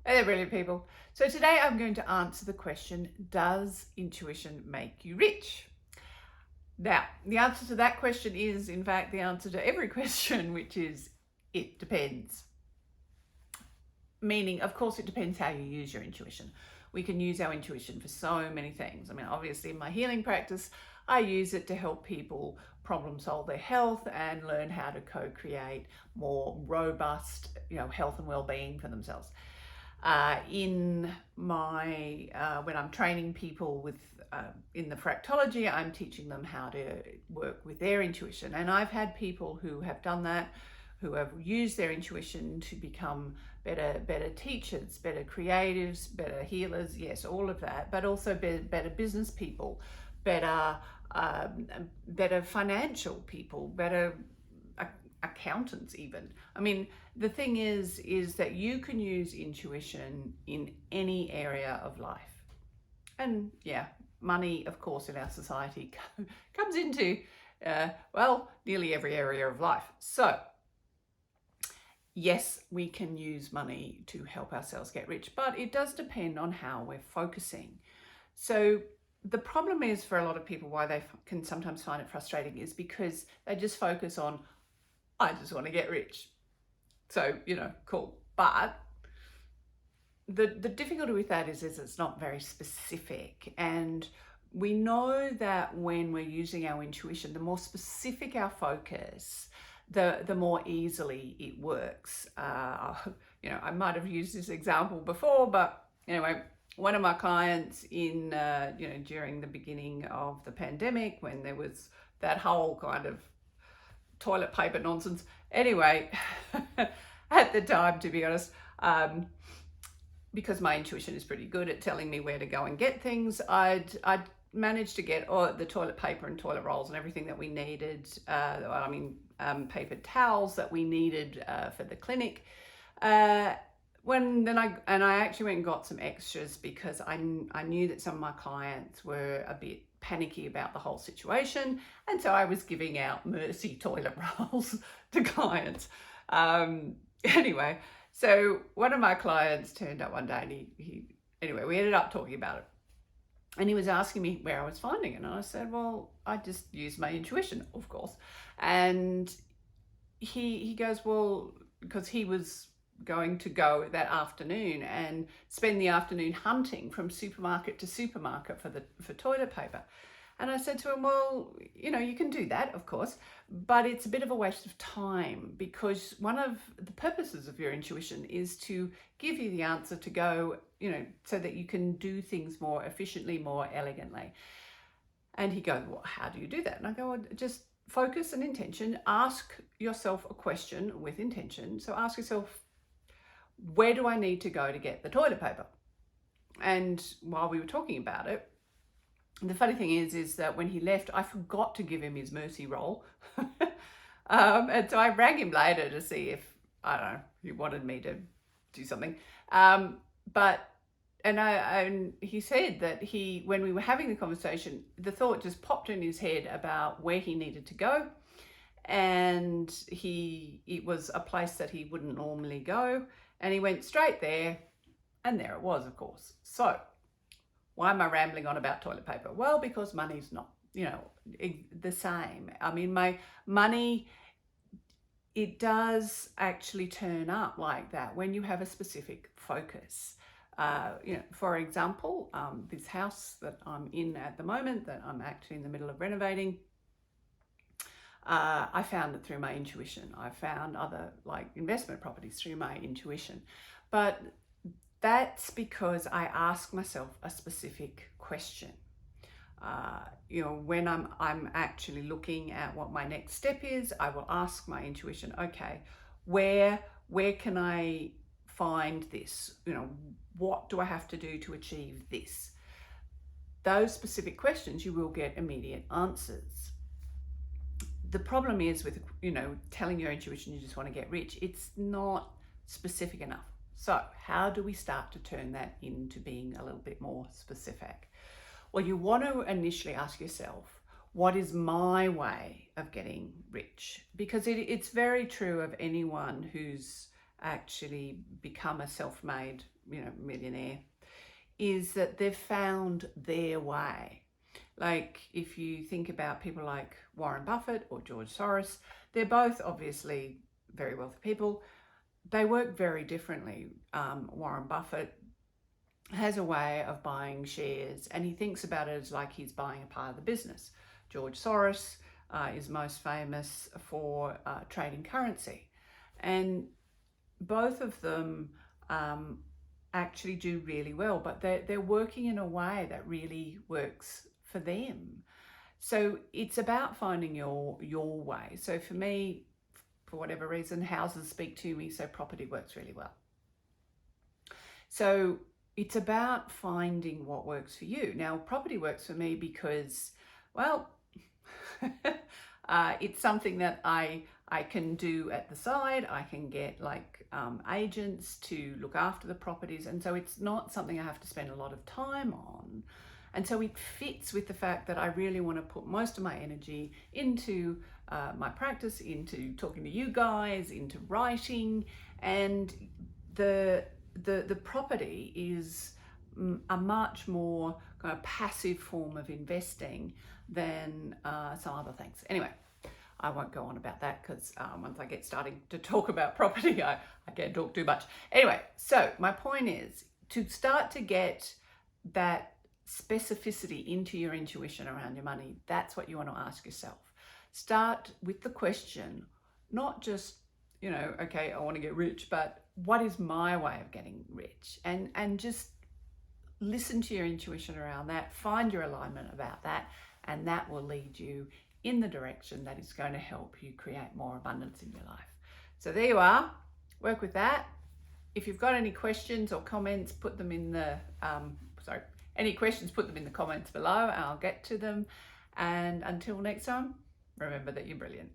Hey there, brilliant people. So today I'm going to answer the question, does intuition make you rich? Now, the answer to that question is, in fact, the answer to every question, which is, it depends. Meaning, of course, it depends how you use your intuition. We can use our intuition for so many things. I mean, obviously in my healing practice, I use it to help people problem solve their health and learn how to co-create more robust, health and well-being for themselves. In my when I'm training people with in the fractology, I'm teaching them how to work with their intuition, and I've had people who have done that, who have used their intuition to become better teachers, better creatives, better healers, yes, all of that, but also better business people, better better financial people, better accountants even. I mean, the thing is that you can use intuition in any area of life. And yeah, money, of course, in our society comes into, nearly every area of life. So yes, we can use money to help ourselves get rich, but it does depend on how we're focusing. So the problem is, for a lot of people, why they can sometimes find it frustrating is because they just focus on, I just want to get rich. So, cool. But the difficulty with that is it's not very specific. And we know that when we're using our intuition, the more specific our focus, the more easily it works. I might have used this example before, but anyway, one of my clients during the beginning of the pandemic, when there was that whole kind of toilet paper nonsense. Anyway, at the time, to be honest, because my intuition is pretty good at telling me where to go and get things, I'd managed to get the toilet paper and toilet rolls and everything that we needed. Paper towels that we needed for the clinic. I actually went and got some extras because I knew that some of my clients were a bit panicky about the whole situation, and so I was giving out Mercy toilet rolls to clients. Anyway, so one of my clients turned up one day, and we ended up talking about it, and he was asking me where I was finding it, and I said, well, I just used my intuition, of course. And he goes, well, because he was going to go that afternoon and spend the afternoon hunting from supermarket to supermarket for toilet paper. And I said to him, well, you can do that, of course, but it's a bit of a waste of time, because one of the purposes of your intuition is to give you the answer to go, so that you can do things more efficiently, more elegantly. And he goes, well, how do you do that? And I go, well, just focus and intention. Ask yourself a question with intention. So ask yourself, where do I need to go to get the toilet paper? And while we were talking about it, the funny thing is that when he left, I forgot to give him his Mercy roll. And so I rang him later to see if, I don't know, he wanted me to do something. And he said that when we were having the conversation, the thought just popped in his head about where he needed to go. And it was a place that he wouldn't normally go. And he went straight there, and there it was, of course. So why am I rambling on about toilet paper? Well, because money's not, the same. I mean, my money, it does actually turn up like that when you have a specific focus. For example, this house that I'm in at the moment, that I'm actually in the middle of renovating, I found it through my intuition. I found other investment properties through my intuition. But that's because I ask myself a specific question. When I'm actually looking at what my next step is, I will ask my intuition, okay, where can I find this? What do I have to do to achieve this? Those specific questions, you will get immediate answers. The problem is with, telling your intuition you just want to get rich, it's not specific enough. So how do we start to turn that into being a little bit more specific? Well, you want to initially ask yourself, what is my way of getting rich? Because it's very true of anyone who's actually become a self-made, millionaire, is that they've found their way. Like if you think about people like Warren Buffett or George Soros, they're both obviously very wealthy people. They work very differently. Warren Buffett has a way of buying shares, and he thinks about it as like he's buying a part of the business. George Soros is most famous for trading currency. And both of them actually do really well, but they're working in a way that really works for them. So it's about finding your way. So for me, for whatever reason, houses speak to me, so property works really well. So it's about finding what works for you. Now, property works for me because, well, it's something that I can do at the side. I can get like agents to look after the properties. And so it's not something I have to spend a lot of time on. And so it fits with the fact that I really want to put most of my energy into my practice, into talking to you guys, into writing. And the property is a much more kind of passive form of investing than some other things. Anyway, I won't go on about that because once I get starting to talk about property, I can't talk too much. Anyway, so my point is to start to get that specificity into your intuition around your money. That's what you want to ask yourself. Start with the question, not just, okay, I want to get rich, but what is my way of getting rich? And just listen to your intuition around that, find your alignment about that, and that will lead you in the direction that is going to help you create more abundance in your life. So there you are, work with that. If you've got any questions or comments, put them in the, any questions, put them in the comments below. I'll get to them. And until next time, remember that you're brilliant.